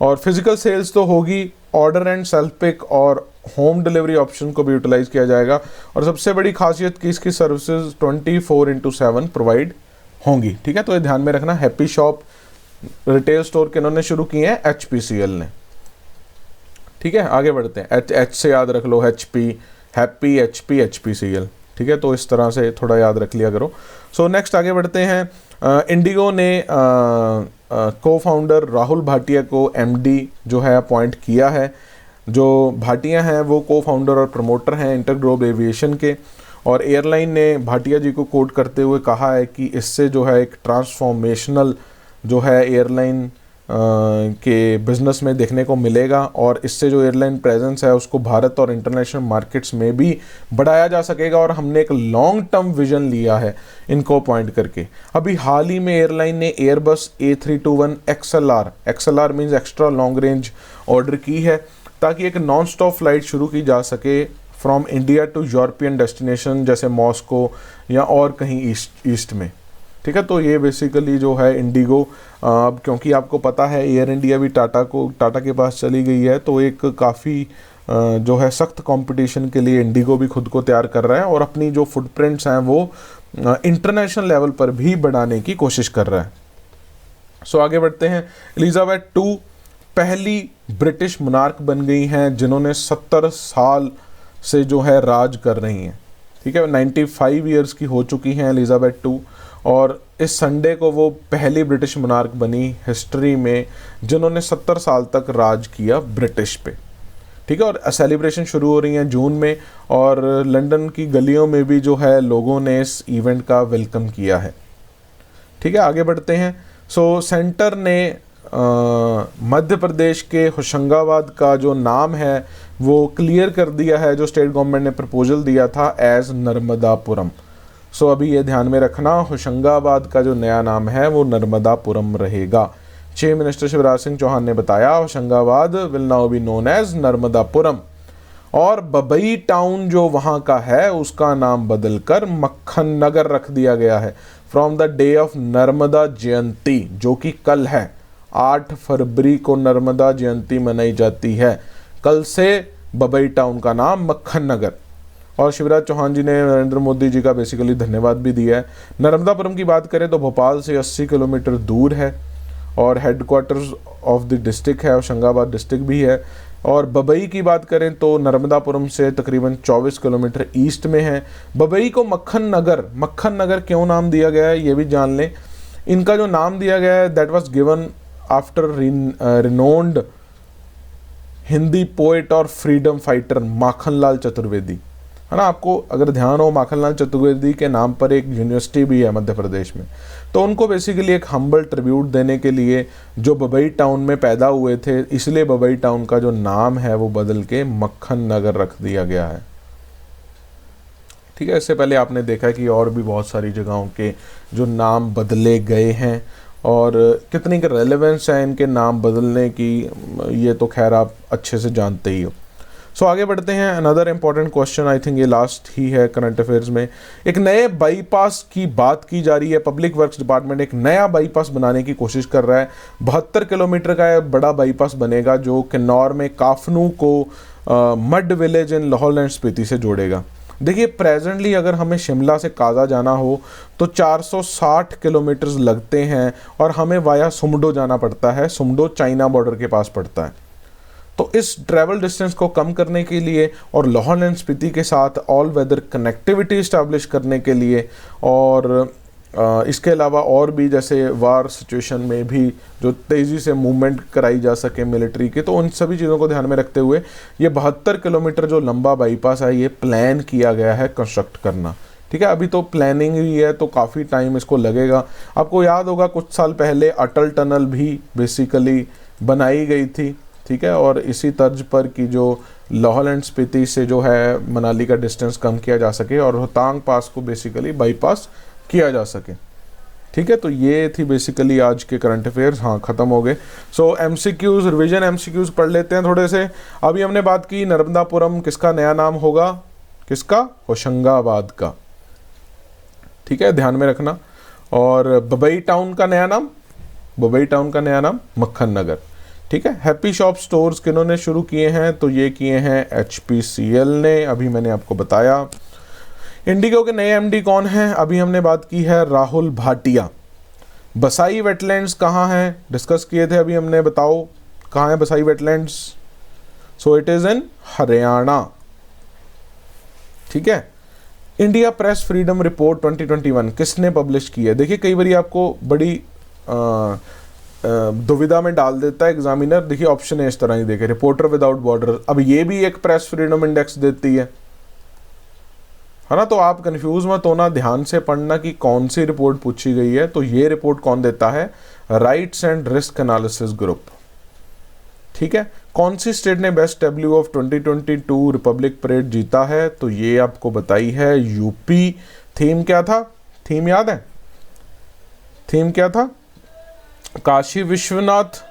और फिजिकल सेल्स तो होगी, ऑर्डर एंड सेल्फ पिक और होम डिलीवरी ऑप्शन को भी यूटिलाइज किया जाएगा। और सबसे बड़ी खासियत कि इसकी सर्विसेज 24/7 प्रोवाइड होंगी। ठीक है, तो ये ध्यान में रखना। हैप्पी शॉप रिटेल स्टोर के इन्होंने शुरू किए हैं एचपीसीएल ने। ठीक है, आगे बढ़ते हैं। एच से याद रख लो, HP, हैप्पी, HP, HPCL। ठीक है, तो इस तरह से थोड़ा याद रख लिया करो। सो नेक्स्ट आगे बढ़ते हैं। इंडिगो ने को फाउंडर राहुल भाटिया को MD जो है अपॉइंट किया है। जो भाटिया हैं वो को फाउंडर और प्रमोटर हैं इंटरग्लोब एविएशन के। और एयरलाइन ने भाटिया जी को कोट करते हुए कहा है कि इससे जो है एक ट्रांसफॉर्मेशनल जो है एयरलाइन के बिज़नेस में देखने को मिलेगा। और इससे जो एयरलाइन प्रेजेंस है उसको भारत और इंटरनेशनल मार्केट्स में भी बढ़ाया जा सकेगा। और हमने एक लॉन्ग टर्म विजन लिया है इनको अपॉइंट करके। अभी हाल ही में एयरलाइन ने Airbus A321 XLR means extra long range order की है, ताकि एक नॉन स्टॉप फ्लाइट शुरू की जा सके from India to European destination जैसे मॉस्को या और कहीं ईस्ट में। ठीक है, तो ये बेसिकली जो है इंडिगो, अब क्योंकि आपको पता है एयर इंडिया भी टाटा के पास चली गई है, तो एक काफ़ी जो है सख्त कंपटीशन के लिए इंडिगो भी खुद को तैयार कर रहा है और अपनी जो फुटप्रिंट्स हैं वो इंटरनेशनल लेवल पर भी बढ़ाने की कोशिश कर रहा है। सो आगे बढ़ते हैं। एलिजाबेथ 2 पहली ब्रिटिश मोनार्क बन गई हैं जिन्होंने 70 साल से जो है राज कर रही हैं। ठीक है, 95 ईयर्स की हो चुकी हैं एलिजाबेथ 2। और इस संडे को वो पहली ब्रिटिश मोनार्क बनी हिस्ट्री में जिन्होंने 70 साल तक राज किया ब्रिटिश पे। ठीक है, और सेलिब्रेशन शुरू हो रही हैं जून में। और लंदन की गलियों में भी जो है लोगों ने इस इवेंट का वेलकम किया है। ठीक है, आगे बढ़ते हैं। सो सेंटर ने मध्य प्रदेश के होशंगाबाद का जो नाम है वो क्लियर कर दिया है, जो स्टेट गवर्नमेंट ने प्रपोजल दिया था एज नर्मदापुरम। सो अभी ये ध्यान में रखना, होशंगाबाद का जो नया नाम है वो नर्मदापुरम रहेगा। चीफ मिनिस्टर शिवराज सिंह चौहान ने बताया Hoshangabad will now be known as Narmadapuram. और बबई टाउन जो वहाँ का है उसका नाम बदलकर मक्खन नगर रख दिया गया है from the day of Narmada Jayanti, जो कि कल है। 8 फरवरी को नर्मदा जयंती मनाई जाती है। कल से बबई टाउन का नाम मक्खन नगर। और शिवराज चौहान जी ने नरेंद्र मोदी जी का बेसिकली धन्यवाद भी दिया है। नर्मदापुरम की बात करें तो भोपाल से 80 किलोमीटर दूर है और हेडक्वार्टर्स ऑफ द डिस्ट्रिक्ट है, होशंगाबाद डिस्ट्रिक्ट भी है। और बबई की बात करें तो नर्मदापुरम से तकरीबन 24 किलोमीटर ईस्ट में है। बबई को मक्खन नगर क्यों नाम दिया गया है ये भी जान लें। इनका जो नाम दिया गया है that was given after renowned Hindi poet और फ्रीडम फाइटर माखनलाल चतुर्वेदी, है ना। आपको अगर ध्यान हो, माखनलाल चतुर्वेदी के नाम पर एक यूनिवर्सिटी भी है मध्य प्रदेश में। तो उनको बेसिकली एक हम्बल ट्रिब्यूट देने के लिए, जो बबई टाउन में पैदा हुए थे, इसलिए बबई टाउन का जो नाम है वो बदल के मक्खन नगर रख दिया गया है। ठीक है, इससे पहले आपने देखा कि और भी बहुत सारी जगहों के जो नाम बदले गए हैं और कितनी का रेलेवेंस है इनके नाम बदलने की, ये तो खैर आप अच्छे से जानते ही हो। सो आगे बढ़ते हैं। Another important question, I think ये लास्ट ही है करंट अफेयर्स में। एक नए बाईपास की बात की जा रही है। पब्लिक वर्क्स डिपार्टमेंट एक नया बाईपास बनाने की कोशिश कर रहा है। 72 किलोमीटर का बड़ा बाईपास बनेगा जो किन्नौर में काफनू को mud village in Lahaul and Spiti से जोड़ेगा। देखिए, प्रेजेंटली अगर हमें शिमला से काजा जाना हो तो 460 किलोमीटर लगते हैं और हमें वाया सुमडो जाना पड़ता है। सुमडो चाइना बॉर्डर के पास पड़ता है। तो इस ट्रैवल डिस्टेंस को कम करने के लिए और लाहौल एंड स्पीति के साथ ऑल वेदर कनेक्टिविटी इस्टेब्लिश करने के लिए, और इसके अलावा और भी जैसे वार सिचुएशन में भी जो तेज़ी से मूवमेंट कराई जा सके मिलिट्री के, तो उन सभी चीज़ों को ध्यान में रखते हुए ये 72 किलोमीटर जो लंबा बाईपास है ये प्लान किया गया है कंस्ट्रक्ट करना। ठीक है, अभी तो प्लानिंग ही है तो काफ़ी टाइम इसको लगेगा। आपको याद होगा कुछ साल पहले अटल टनल भी बेसिकली बनाई गई थी। ठीक है, और इसी तर्ज पर कि जो लाहौल एंड स्पीति से जो है मनाली का डिस्टेंस कम किया जा सके और रोहतांग पास को बेसिकली बाईपास किया जा सके। ठीक है, तो ये थी बेसिकली आज के करंट अफेयर्स। हाँ, ख़त्म हो गए। सो एमसीक्यूज़, रिवीजन एमसीक्यूज़ पढ़ लेते हैं थोड़े से। अभी हमने बात की नर्मदापुरम किसका नया नाम होगा, किसका, होशंगाबाद का। ठीक है, ध्यान में रखना। और बबई टाउन का नया नाम, बबई टाउन का नया नाम मक्खन नगर। ठीक है, हैप्पी शॉप स्टोर्स किन्होंने शुरू किए हैं, तो ये किए हैं HPCL ने, अभी मैंने आपको बताया। इंडिगो के नए एमडी कौन हैं, अभी हमने बात की है राहुल भाटिया। बसाई वेटलैंड्स कहाँ हैं, डिस्कस किए थे अभी हमने, बताओ कहाँ है बसाई wetlands. So it is in Haryana. ठीक है, इंडिया प्रेस फ्रीडम रिपोर्ट 2021 किसने पब्लिश की है। देखिए, कई बार आपको बड़ी दुविधा में डाल देता है एग्जामिनर। देखिए, ऑप्शन है इस तरह ही, देखे रिपोर्टर विदाउट बॉर्डर, अब ये भी एक प्रेस फ्रीडम इंडेक्स देती है ना। तो आप कंफ्यूज मत होना, ध्यान से पढ़ना कि कौन सी रिपोर्ट पूछी गई है। तो ये रिपोर्ट कौन देता है, rights and risk analysis group. ठीक है, कौन सी स्टेट ने best W of 2022 Republic parade जीता है, तो ये आपको बताई है यूपी। थीम क्या था, थीम याद है, थीम क्या था, काशी विश्वनाथ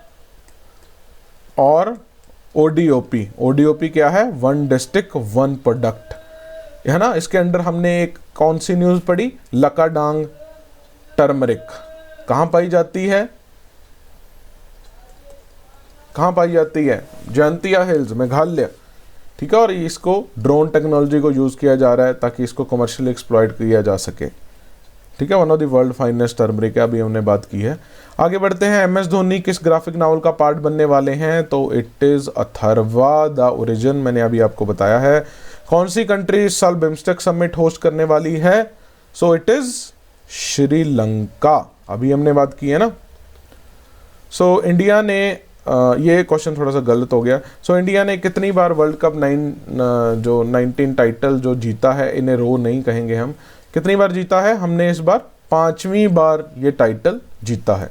और ओडीओपी। ओडीओपी क्या है, वन डिस्ट्रिक्ट वन प्रोडक्ट, है ना। इसके अंडर हमने एक कौन सी न्यूज़ पढ़ी, लकाडांग टर्मरिक कहाँ पाई जाती है, कहाँ पाई जाती है, जयंतिया हिल्स, मेघालय। ठीक है, और इसको ड्रोन टेक्नोलॉजी को यूज़ किया जा रहा है ताकि इसको कमर्शियली एक्सप्लॉइट किया जा सके। ठीक है, one of the world finest turmeric है, अभी हमने बात की है। आगे बढ़ते हैं। MS धोनी किस ग्राफिक नावल का पार्ट बनने वाले हैं, तो it is Atharva the origin, मैंने अभी आपको बताया है। कौन सी कंट्री इस साल बिम्स्टेक समिट होस्ट करने वाली है, सो इट इज़ श्रीलंका, अभी हमने बात की है ना। सो इंडिया ने ये क्वेश्चन थोड़ा सा गलत हो गया। सो इंडिया ने कितनी बार वर्ल्ड कप 19 टाइटल जो जीता है, इन्हें रो नहीं कहेंगे हम, कितनी बार जीता है, हमने इस बार 5वीं बार ये टाइटल जीता है।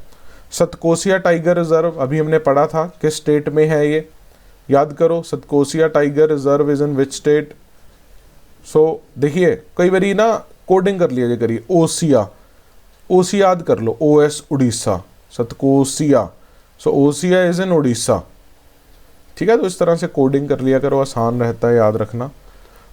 सतकोसिया टाइगर रिजर्व अभी हमने पढ़ा था, किस स्टेट में है ये, याद करो। Satkosia tiger reserve is in which state. So देखिए, कई बारी ना कोडिंग कर लिया करिए, ओसिया, ओसी याद कर लो, OS Orissa, Satkosia, so Osian is in Orissa. ठीक है, तो इस तरह से कोडिंग कर लिया करो, आसान रहता है याद रखना।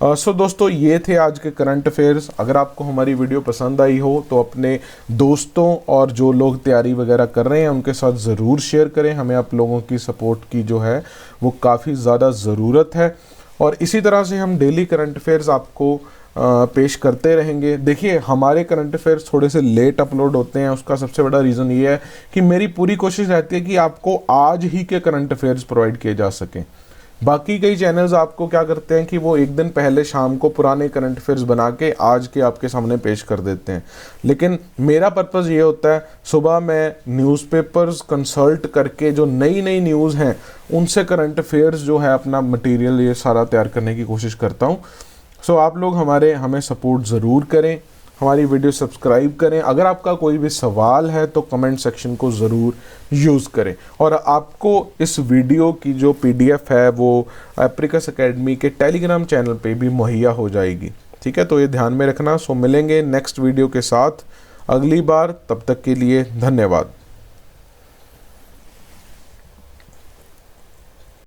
सो दोस्तों, ये थे आज के करंट अफेयर्स। अगर आपको हमारी वीडियो पसंद आई हो तो अपने दोस्तों और जो लोग तैयारी वगैरह कर रहे हैं उनके साथ ज़रूर शेयर करें। हमें आप लोगों की सपोर्ट की जो है वो काफ़ी ज़्यादा ज़रूरत है, और इसी तरह से हम डेली करंट अफेयर्स आपको पेश करते रहेंगे। देखिए, हमारे करंट अफेयर्स थोड़े से लेट अपलोड होते हैं, उसका सबसे बड़ा रीज़न ये है कि मेरी पूरी कोशिश रहती है कि आपको आज ही के करंट अफेयर्स प्रोवाइड किए जा सकें। बाकी कई चैनल्स आपको क्या करते हैं कि वो एक दिन पहले शाम को पुराने करंट अफेयर्स बना के आज के आपके सामने पेश कर देते हैं, लेकिन मेरा पर्पज़ ये होता है सुबह मैं न्यूज़पेपर्स कंसल्ट करके जो नई नई न्यूज़ हैं उनसे करंट अफेयर्स जो है अपना मटेरियल ये सारा तैयार करने की कोशिश करता हूँ। सो आप लोग हमें सपोर्ट ज़रूर करें, हमारी वीडियो सब्सक्राइब करें। अगर आपका कोई भी सवाल है तो कमेंट सेक्शन को ज़रूर यूज़ करें, और आपको इस वीडियो की जो PDF है वो एप्रिकस एकेडमी के टेलीग्राम चैनल पे भी मुहैया हो जाएगी। ठीक है, तो ये ध्यान में रखना। सो मिलेंगे नेक्स्ट वीडियो के साथ अगली बार, तब तक के लिए धन्यवाद।